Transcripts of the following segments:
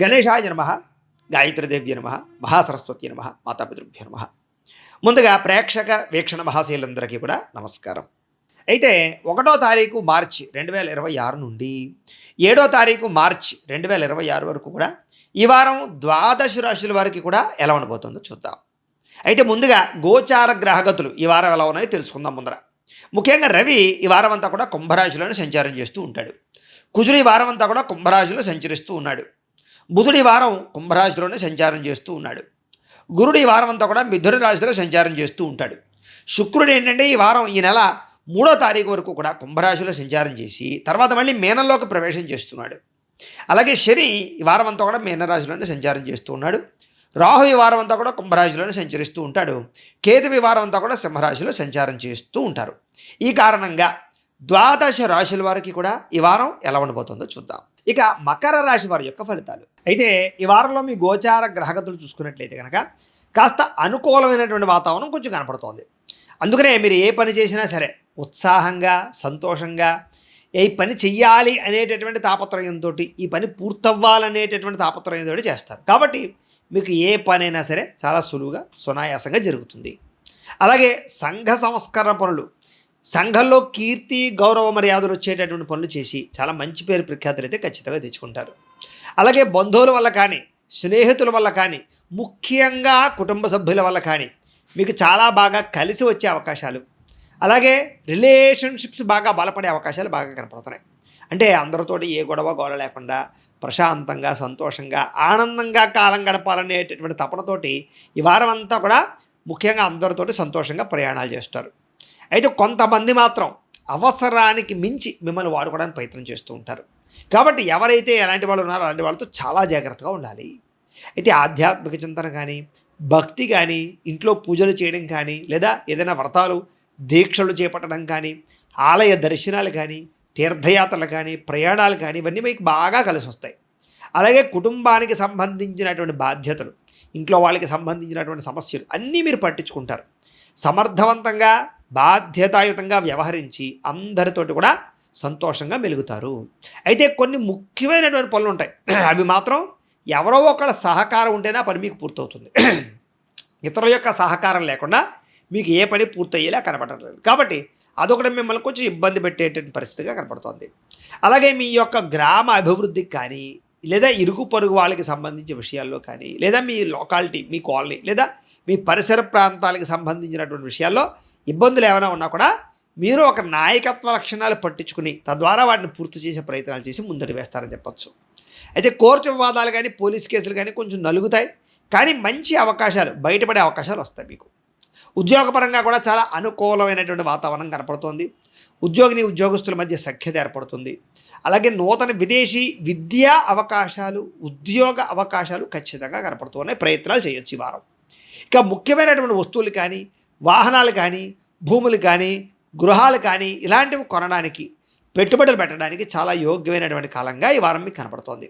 గణేశాయ నమః, గాయత్రీదేవ్య నమః, మహాసరస్వతి నమః, మాతాపితృభ్యో నమః. ముందుగా ప్రేక్షక వీక్షణ మహాశీలందరికీ కూడా నమస్కారం. అయితే 1వ తారీఖు మార్చి 2026 నుండి 7వ తారీఖు మార్చి 2026 వరకు కూడా ఈ వారం ద్వాదశ రాశుల వారికి కూడా ఎలా ఉండబోతుందో చూద్దాం. అయితే ముందుగా గోచార గ్రహగతులు ఈ వారం ఎలా ఉన్నాయో తెలుసుకుందాం. ముందర ముఖ్యంగా రవి ఈ వారం అంతా కూడా కుంభరాశిలోనే సంచారం చేస్తూ ఉంటాడు. కుజుడు ఈ వారం అంతా కూడా కుంభరాశిలో సంచరిస్తూ ఉన్నాడు. బుధుడు ఈ వారం కుంభరాశిలోనే సంచారం చేస్తూ ఉన్నాడు. గురుడు ఈ వారం అంతా కూడా మిథున రాశిలో సంచారం చేస్తూ ఉంటాడు. శుక్రుడు ఏంటంటే ఈ వారం ఈ నెల 3వ తారీఖు వరకు కూడా కుంభరాశిలో సంచారం చేసి తర్వాత మళ్ళీ మీనంలోకి ప్రవేశం చేస్తున్నాడు. అలాగే శని ఈ వారం అంతా కూడా మీనరాశిలోనే సంచారం చేస్తూ ఉన్నాడు. రాహు ఈ వారం అంతా కూడా కుంభరాశిలోనే సంచరిస్తూ ఉంటాడు. కేతు ఈ వారం అంతా కూడా సింహరాశిలో సంచారం చేస్తూ ఉంటారు. ఈ కారణంగా ద్వాదశ రాశుల వారికి కూడా ఈ వారం ఎలా ఉండబోతుందో చూద్దాం. ఇక మకర రాశి వారి యొక్క ఫలితాలు. అయితే ఈ వారంలో మీ గోచార గ్రహగతులు చూసుకున్నట్లయితే కనుక కాస్త అనుకూలమైనటువంటి వాతావరణం కొంచెం కనపడుతోంది. అందుకనే మీరు ఏ పని చేసినా సరే ఉత్సాహంగా సంతోషంగా ఈ పని చెయ్యాలి అనేటటువంటి తాపత్రయంతో, ఈ పని పూర్తవ్వాలనేటటువంటి తాపత్రయంతో చేస్తారు. కాబట్టి మీకు ఏ పనైనా సరే చాలా సులువుగా సునాయాసంగా జరుగుతుంది. అలాగే సంఘ సంస్కరణ పనులు, సంఘంలో కీర్తి గౌరవ మర్యాదలు వచ్చేటటువంటి పనులు చేసి చాలా మంచి పేరు ప్రఖ్యాతులు అయితే ఖచ్చితంగా తెచ్చుకుంటారు. అలాగే బంధువుల వల్ల కానీ, స్నేహితుల వల్ల కానీ, ముఖ్యంగా కుటుంబ సభ్యుల వల్ల కానీ మీకు చాలా బాగా కలిసి వచ్చే అవకాశాలు, అలాగే రిలేషన్షిప్స్ బాగా బలపడే అవకాశాలు బాగా కనపడుతున్నాయి. అంటే అందరితోటి ఏ గొడవ లేకుండా ప్రశాంతంగా సంతోషంగా ఆనందంగా కాలం గడపాలనేటటువంటి తపనతోటి ఈ వారం అంతా కూడా ముఖ్యంగా అందరితోటి సంతోషంగా ప్రయాణాలు చేస్తారు. అయితే కొంతమంది మాత్రం అవసరానికి మించి మిమ్మల్ని వాడుకోవడానికి ప్రయత్నం చేస్తూ ఉంటారు. కాబట్టి ఎవరైతే ఎలాంటి వాళ్ళు ఉన్నారో అలాంటి వాళ్ళతో చాలా జాగ్రత్తగా ఉండాలి. అయితే ఆధ్యాత్మిక చింతన కానీ, భక్తి కానీ, ఇంట్లో పూజలు చేయడం కానీ, లేదా ఏదైనా వ్రతాలు దీక్షలు చేపట్టడం కానీ, ఆలయ దర్శనాలు కానీ, తీర్థయాత్రలు కానీ, ప్రయాణాలు కానీ ఇవన్నీ మీకు బాగా కలిసి వస్తాయి. అలాగే కుటుంబానికి సంబంధించినటువంటి బాధ్యతలు, ఇంట్లో వాళ్ళకి సంబంధించినటువంటి సమస్యలు అన్నీ మీరు పట్టించుకుంటారు. సమర్థవంతంగా బాధ్యతాయుతంగా వ్యవహరించి అందరితోటి కూడా సంతోషంగా మెలుగుతారు. అయితే కొన్ని ముఖ్యమైనటువంటి పనులు ఉంటాయి. అవి మాత్రం ఎవరో ఒకళ్ళ సహకారం ఉంటేనే ఆ పని మీకు పూర్తవుతుంది. ఇతరుల యొక్క సహకారం లేకుండా మీకు ఏ పని పూర్తయ్యేలా కనపడలేదు. కాబట్టి అదొకటి మిమ్మల్ని కొంచెం ఇబ్బంది పెట్టేటువంటి పరిస్థితిగా కనపడుతోంది. అలాగే మీ యొక్క గ్రామ అభివృద్ధికి కానీ, లేదా ఇరుగు పొరుగు వాళ్ళకి సంబంధించిన విషయాల్లో కానీ, లేదా మీ లోకాలిటీ, మీ కాలనీ లేదా మీ పరిసర ప్రాంతాలకు సంబంధించినటువంటి విషయాల్లో ఇబ్బందులు ఏమైనా ఉన్నా కూడా మీరు ఒక నాయకత్వ లక్షణాలు పట్టించుకుని తద్వారా వాటిని పూర్తి చేసే ప్రయత్నాలు చేసి ముందడి వేస్తారని చెప్పచ్చు. అయితే కోర్టు వివాదాలు కానీ, పోలీస్ కేసులు కానీ కొంచెం నలుగుతాయి. కానీ మంచి అవకాశాలు, బయటపడే అవకాశాలు వస్తాయి మీకు. ఉద్యోగపరంగా కూడా చాలా అనుకూలమైనటువంటి వాతావరణం కనపడుతోంది. ఉద్యోగస్తుల మధ్య సఖ్యత ఏర్పడుతుంది. అలాగే నూతన విదేశీ విద్యా అవకాశాలు, ఉద్యోగ అవకాశాలు ఖచ్చితంగా కనపడుతున్నాయి. ప్రయత్నాలు చేయొచ్చు ఈ వారం. ఇక ముఖ్యమైనటువంటి వస్తువులు కానీ, వాహనాలు కానీ, భూములు కానీ, గృహాలు కానీ ఇలాంటివి కొనడానికి, పెట్టుబడులు పెట్టడానికి చాలా యోగ్యమైనటువంటి కాలంగా ఈ వారం మీకు కనపడుతోంది.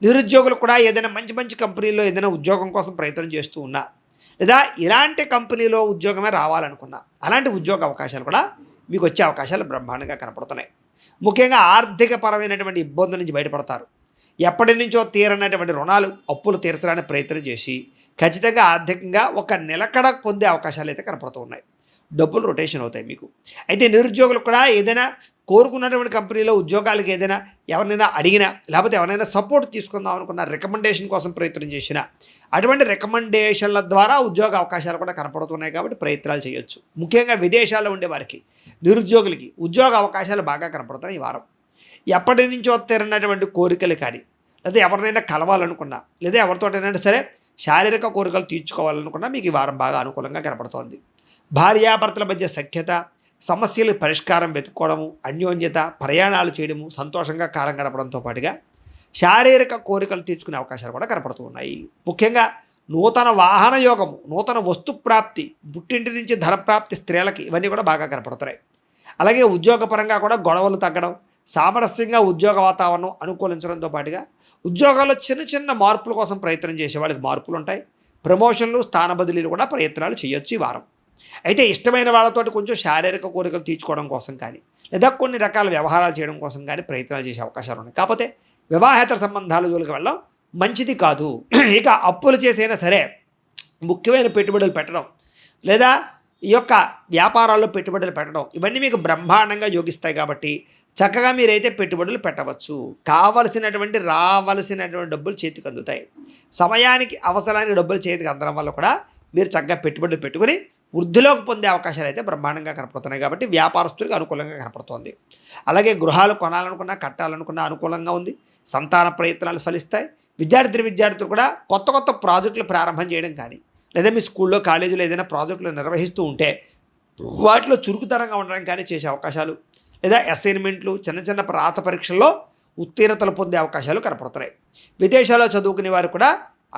నిరుద్యోగులు కూడా ఏదైనా మంచి కంపెనీలో ఏదైనా ఉద్యోగం కోసం ప్రయత్నం చేస్తూ ఉన్నా, లేదా ఇలాంటి కంపెనీలో ఉద్యోగమే రావాలనుకున్నా అలాంటి ఉద్యోగ అవకాశాలు కూడా మీకు వచ్చే అవకాశాలు బ్రహ్మాండంగా కనపడుతున్నాయి. ముఖ్యంగా ఆర్థికపరమైనటువంటి ఇబ్బందుల నుంచి బయటపడతారు. ఎప్పటి నుంచో తీరనటువంటి రుణాలు, అప్పులు తీర్చడానికి ప్రయత్నం చేసి ఖచ్చితంగా ఆర్థికంగా ఒక నిలకడ పొందే అవకాశాలు అయితే కనపడుతూ ఉన్నాయి. డబ్బులు రొటేషన్ అవుతాయి మీకు. అయితే నిరుద్యోగులు కూడా ఏదైనా కోరుకున్నటువంటి కంపెనీలో ఉద్యోగాలకు ఏదైనా ఎవరినైనా అడిగినా, లేకపోతే ఎవరైనా సపోర్ట్ తీసుకుందాం అనుకున్న రికమెండేషన్ కోసం ప్రయత్నం చేసినా అటువంటి రికమెండేషన్ల ద్వారా ఉద్యోగ అవకాశాలు కూడా కనపడుతున్నాయి. కాబట్టి ప్రయత్నాలు చేయొచ్చు. ముఖ్యంగా విదేశాల్లో ఉండే వారికి, నిరుద్యోగులకి ఉద్యోగ అవకాశాలు బాగా కనపడుతున్నాయి ఈ వారం. ఎప్పటి నుంచో తీరినటువంటి కోరికలు కానీ, లేదా ఎవరినైనా కలవాలనుకున్నా, లేదా ఎవరితోటైనా సరే శారీరక కోరికలు తీర్చుకోవాలనుకున్నా మీకు ఈ వారం బాగా అనుకూలంగా కనపడుతోంది. భార్యాభర్తల మధ్య సఖ్యత, సమస్యలు పరిష్కారం వెతుక్కోవడము, అన్యోన్యత, ప్రయాణాలు చేయడము, సంతోషంగా కాలం గడపడంతో పాటుగా శారీరక కోరికలు తీర్చుకునే అవకాశాలు కూడా కనపడుతూ ఉన్నాయి. ముఖ్యంగా నూతన వాహన యోగము, నూతన వస్తు ప్రాప్తి, పుట్టింటి నుంచి ధన ప్రాప్తి స్త్రీలకి ఇవన్నీ కూడా బాగా కనపడుతున్నాయి. అలాగే ఉద్యోగపరంగా కూడా గొడవలు తగ్గడం, సామరస్యంగా ఉద్యోగ వాతావరణం అనుకూలించడంతో పాటుగా ఉద్యోగాల్లో చిన్న మార్పుల కోసం ప్రయత్నం చేసే వాళ్ళకి మార్పులు ఉంటాయి. ప్రమోషన్లు, స్థాన బదిలీలు కూడా ప్రయత్నాలు చేయొచ్చు ఈ వారం. అయితే ఇష్టమైన వాళ్ళతో కొంచెం శారీరక కోరికలు తీర్చుకోవడం కోసం కానీ, లేదా కొన్ని రకాల వ్యవహారాలు చేయడం కోసం కానీ ప్రయత్నాలు చేసే అవకాశాలు ఉన్నాయి. కాకపోతే వివాహేతర సంబంధాల జోలికి వెళ్ళడం మంచిది కాదు. ఇక అప్పులు చేసైనా సరే ముఖ్యమైన పెట్టుబడులు పెట్టడం, లేదా ఈ యొక్క వ్యాపారాల్లో పెట్టుబడులు పెట్టడం, ఇవన్నీ మీకు బ్రహ్మాండంగా యోగిస్తాయి కాబట్టి చక్కగా మీరైతే పెట్టుబడులు పెట్టవచ్చు. రావలసినటువంటి డబ్బులు చేతికి అందుతాయి. సమయానికి అవసరానికి డబ్బులు చేతికి అందడం వల్ల కూడా మీరు చక్కగా పెట్టుబడులు పెట్టుకుని వృద్ధిలోకి పొందే అవకాశాలు అయితే బ్రహ్మాండంగా కనపడుతున్నాయి కాబట్టి వ్యాపారస్తులకు అనుకూలంగా కనపడుతోంది. అలాగే గృహాలు కొనాలనుకున్నా, కట్టాలనుకున్నా అనుకూలంగా ఉంది. సంతాన ప్రయత్నాలు ఫలిస్తాయి. విద్యార్థులు కూడా కొత్త ప్రాజెక్టులు ప్రారంభం చేయడం కానీ, లేదా మీ స్కూల్లో కాలేజీలో ఏదైనా ప్రాజెక్టులు నిర్వహిస్తూ ఉంటే వాటిలో చురుకుతనంగా ఉండడం కానీ చేసే అవకాశాలు, లేదా అసైన్మెంట్లు, చిన్న రాత పరీక్షల్లో ఉత్తీర్ణతలు పొందే అవకాశాలు కనపడుతున్నాయి. విదేశాల్లో చదువుకునే వారు కూడా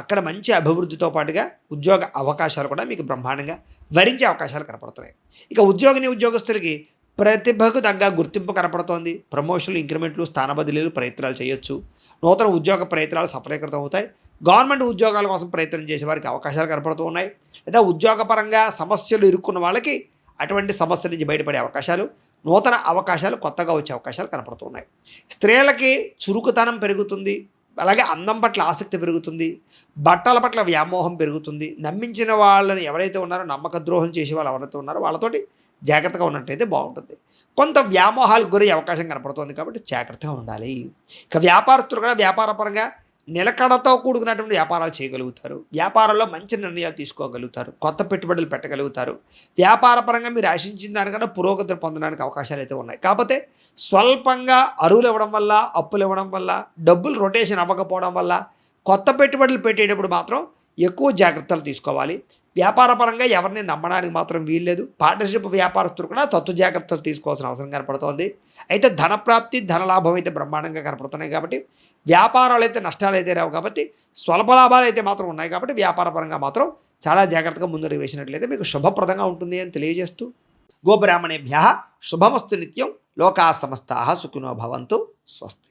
అక్కడ మంచి అభివృద్ధితో పాటుగా ఉద్యోగ అవకాశాలు కూడా మీకు బ్రహ్మాండంగా వరించే అవకాశాలు కనపడుతున్నాయి. ఇక ఉద్యోగస్తులకి ప్రతిభకు తగ్గ గుర్తింపు కనపడుతోంది. ప్రమోషన్లు, ఇంక్రిమెంట్లు, స్థాన బదిలీలు ప్రయత్నాలు చేయొచ్చు. నూతన ఉద్యోగ ప్రయత్నాలు సఫలీకృతం అవుతాయి. గవర్నమెంట్ ఉద్యోగాల కోసం ప్రయత్నం చేసే వారికి అవకాశాలు కనపడుతూ ఉన్నాయి. లేదా ఉద్యోగపరంగా సమస్యలు ఇరుక్కున్న వాళ్ళకి అటువంటి సమస్యల నుంచి బయటపడే అవకాశాలు, నూతన అవకాశాలు కొత్తగా వచ్చే అవకాశాలు కనపడుతున్నాయి. స్త్రీలకి చురుకుతనం పెరుగుతుంది. అలాగే అందం పట్ల ఆసక్తి పెరుగుతుంది. బట్టల పట్ల వ్యామోహం పెరుగుతుంది. నమ్మించిన వాళ్ళని ఎవరైతే ఉన్నారో, నమ్మక ద్రోహం చేసే వాళ్ళు ఎవరైతే ఉన్నారో వాళ్ళతోటి జాగ్రత్తగా ఉన్నట్టయితే బాగుంటుంది. కొంత వ్యామోహాలకు గురయ్యే అవకాశం కనపడుతుంది కాబట్టి జాగ్రత్తగా ఉండాలి. ఇక వ్యాపారస్తులు కూడా వ్యాపారపరంగా నిలకడతో కూడుకున్నటువంటి వ్యాపారాలు చేయగలుగుతారు. వ్యాపారంలో మంచి నిర్ణయాలు తీసుకోగలుగుతారు. కొత్త పెట్టుబడులు పెట్టగలుగుతారు. వ్యాపారపరంగా మీరు ఆశించిన దానికన్నా పురోగతి పొందడానికి అవకాశాలు అయితే ఉన్నాయి. కాకపోతే స్వల్పంగా అరువులు ఇవ్వడం వల్ల, అప్పులు ఇవ్వడం వల్ల, డబ్బులు రొటేషన్ అవ్వకపోవడం వల్ల కొత్త పెట్టుబడులు పెట్టేటప్పుడు మాత్రం ఎక్కువ జాగ్రత్తలు తీసుకోవాలి. వ్యాపారపరంగా ఎవరిని నమ్మడానికి మాత్రం వీల్లేదు. పార్ట్నర్షిప్ వ్యాపారస్తులు కూడా తత్వ జాగ్రత్తలు తీసుకోవాల్సిన అవసరం కనపడుతోంది. అయితే ధనప్రాప్తి, ధనలాభం అయితే బ్రహ్మాండంగా కనపడుతున్నాయి కాబట్టి వ్యాపారాలు అయితే నష్టాలు అయితే రావు కాబట్టి స్వల్ప లాభాలు అయితే మాత్రం ఉన్నాయి కాబట్టి వ్యాపారపరంగా మాత్రం చాలా జాగ్రత్తగా ముందడుగు వేసినట్లయితే మీకు శుభప్రదంగా ఉంటుంది అని తెలియజేస్తూ, గోబ్రాహ్మణేభ్యః శుభమస్తు నిత్యం. లోకా సమస్తాః సుఖినో భవంతు. స్వస్తి.